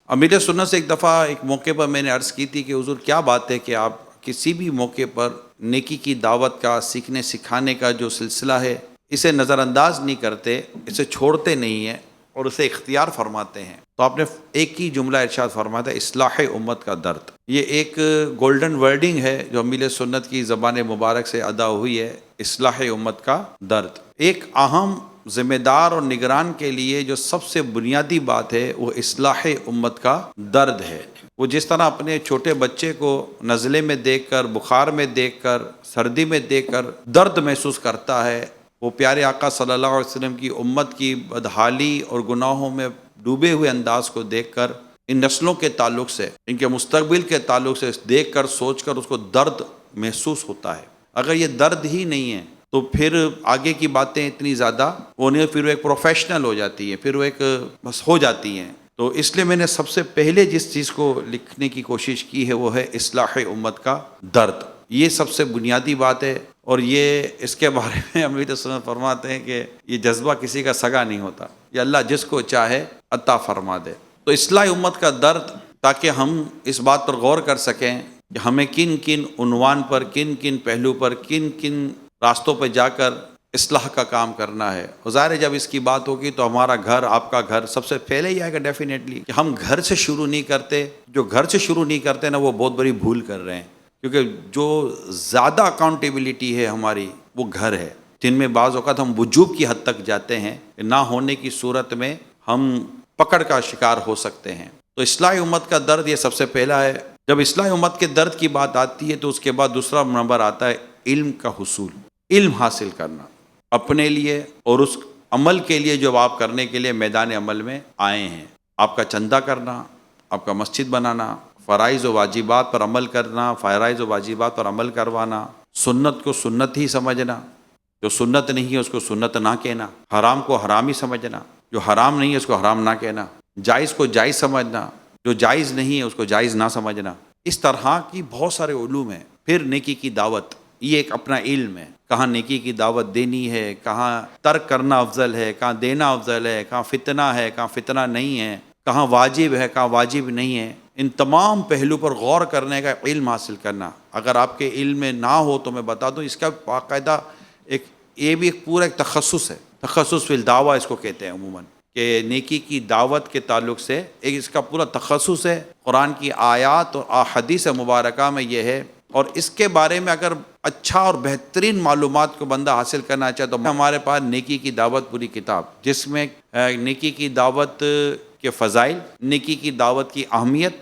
امیر سنت سے ایک دفعہ ایک موقع پر میں نے عرض کی تھی کہ حضور کیا بات ہے کہ آپ کسی بھی موقع پر نیکی کی دعوت کا سیکھنے سکھانے کا جو سلسلہ ہے اسے نظر انداز نہیں کرتے، اسے چھوڑتے نہیں ہیں اور اسے اختیار فرماتے ہیں۔ تو آپ نے ایک ہی جملہ ارشاد فرمایا تھا، اصلاح امت کا درد۔ یہ ایک گولڈن ورڈنگ ہے جو امیر سنت کی زبان مبارک سے ادا ہوئی ہے، اصلاح امت کا درد۔ ایک اہم ذمہ دار اور نگران کے لیے جو سب سے بنیادی بات ہے وہ اصلاح امت کا درد ہے۔ وہ جس طرح اپنے چھوٹے بچے کو نزلے میں دیکھ کر، بخار میں دیکھ کر، سردی میں دیکھ کر درد محسوس کرتا ہے، وہ پیارے آقا صلی اللہ علیہ وسلم کی امت کی بدحالی اور گناہوں میں ڈوبے ہوئے انداز کو دیکھ کر، ان نسلوں کے تعلق سے، ان کے مستقبل کے تعلق سے دیکھ کر، سوچ کر اس کو درد محسوس ہوتا ہے۔ اگر یہ درد ہی نہیں ہے تو پھر آگے کی باتیں اتنی زیادہ وہ نہیں، پھر وہ ایک پروفیشنل ہو جاتی ہیں، پھر وہ ایک بس ہو جاتی ہیں۔ تو اس لیے میں نے سب سے پہلے جس چیز کو لکھنے کی کوشش کی ہے وہ ہے اصلاح امت کا درد۔ یہ سب سے بنیادی بات ہے، اور یہ اس کے بارے میں امیر سنت فرماتے ہیں کہ یہ جذبہ کسی کا سگا نہیں ہوتا، یہ اللہ جس کو چاہے عطا فرما دے۔ تو اصلاح امت کا درد، تاکہ ہم اس بات پر غور کر سکیں کہ ہمیں کن کن عنوان پر، کن کن پہلو پر، کن کن راستوں پہ جا کر اصلاح کا کام کرنا ہے۔ اور ظاہر ہے جب اس کی بات ہوگی تو ہمارا گھر، آپ کا گھر سب سے پہلے ہی آئے گا ڈیفینیٹلی، کہ ہم گھر سے شروع نہیں کرتے۔ جو گھر سے شروع نہیں کرتے نا وہ بہت بڑی بھول کر رہے ہیں، کیونکہ جو زیادہ اکاؤنٹیبلٹی ہے ہماری وہ گھر ہے، جن میں بعض اوقات ہم وجوب کی حد تک جاتے ہیں کہ نہ ہونے کی صورت میں ہم پکڑ کا شکار ہو سکتے ہیں۔ تو اصلاح امت کا درد یہ سب سے پہلا ہے۔ جب اصلاح امت کے درد کی بات آتی ہے تو اس کے بعد دوسرا نمبر آتا ہے علم کا حصول، علم حاصل کرنا اپنے لیے اور اس عمل کے لیے جو آپ کرنے کے لیے میدان عمل میں آئے ہیں۔ آپ کا چندہ کرنا، آپ کا مسجد بنانا، فرائض و واجبات پر عمل کرنا، فرائض و واجبات پر عمل کروانا، سنت کو سنت ہی سمجھنا، جو سنت نہیں ہے اس کو سنت نہ کہنا، حرام کو حرام ہی سمجھنا، جو حرام نہیں ہے اس کو حرام نہ کہنا، جائز کو جائز سمجھنا، جو جائز نہیں ہے اس کو جائز نہ سمجھنا۔ اس طرح کی بہت سارے علوم ہیں۔ پھر نیکی کی دعوت، یہ ایک اپنا علم ہے، کہاں نیکی کی دعوت دینی ہے، کہاں ترک کرنا افضل ہے، کہاں دینا افضل ہے، کہاں فتنہ ہے، کہاں فتنہ نہیں ہے، کہاں واجب ہے، کہاں واجب نہیں ہے۔ ان تمام پہلو پر غور کرنے کا علم حاصل کرنا۔ اگر آپ کے علم میں نہ ہو تو میں بتا دوں، اس کا باقاعدہ یہ بھی ایک پورا ایک تخصص ہے، تخصص فی الدعوہ اس کو کہتے ہیں عموماً، کہ نیکی کی دعوت کے تعلق سے ایک اس کا پورا تخصص ہے۔ قرآن کی آیات اور احادیث مبارکہ میں یہ ہے، اور اس کے بارے میں اگر اچھا اور بہترین معلومات کو بندہ حاصل کرنا چاہے تو ہمارے پاس نیکی کی دعوت پوری کتاب، جس میں نیکی کی دعوت کے فضائل، نیکی کی دعوت کی اہمیت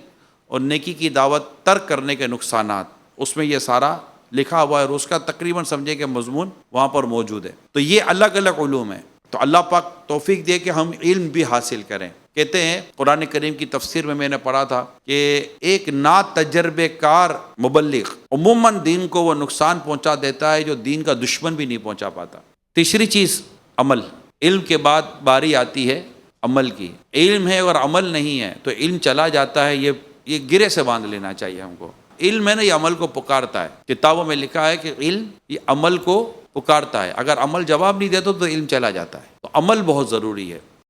اور نیکی کی دعوت ترک کرنے کے نقصانات، اس میں یہ سارا لکھا ہوا ہے، اور اس کا تقریباً سمجھے کہ مضمون وہاں پر موجود ہے۔ تو یہ الگ الگ علوم ہیں۔ تو اللہ پاک توفیق دے کہ ہم علم بھی حاصل کریں۔ کہتے ہیں قرآن کریم کی تفسیر میں نے پڑھا تھا کہ ایک نا تجربے کار مبلغ عموماً دین کو وہ نقصان پہنچا دیتا ہے جو دین کا دشمن بھی نہیں پہنچا پاتا۔ تیسری چیز عمل، علم کے بعد باری آتی ہے عمل کی۔ علم ہے اور عمل نہیں ہے تو علم چلا جاتا ہے، یہ گرے سے باندھ لینا چاہیے ہم کو۔ علم ہے نا، یہ عمل کو پکارتا ہے۔ کتابوں میں لکھا ہے کہ علم یہ عمل کو پکارتا ہے، اگر عمل جواب نہیں دیتا تو علم چلا جاتا ہے۔ تو عمل بہت ضروری ہے۔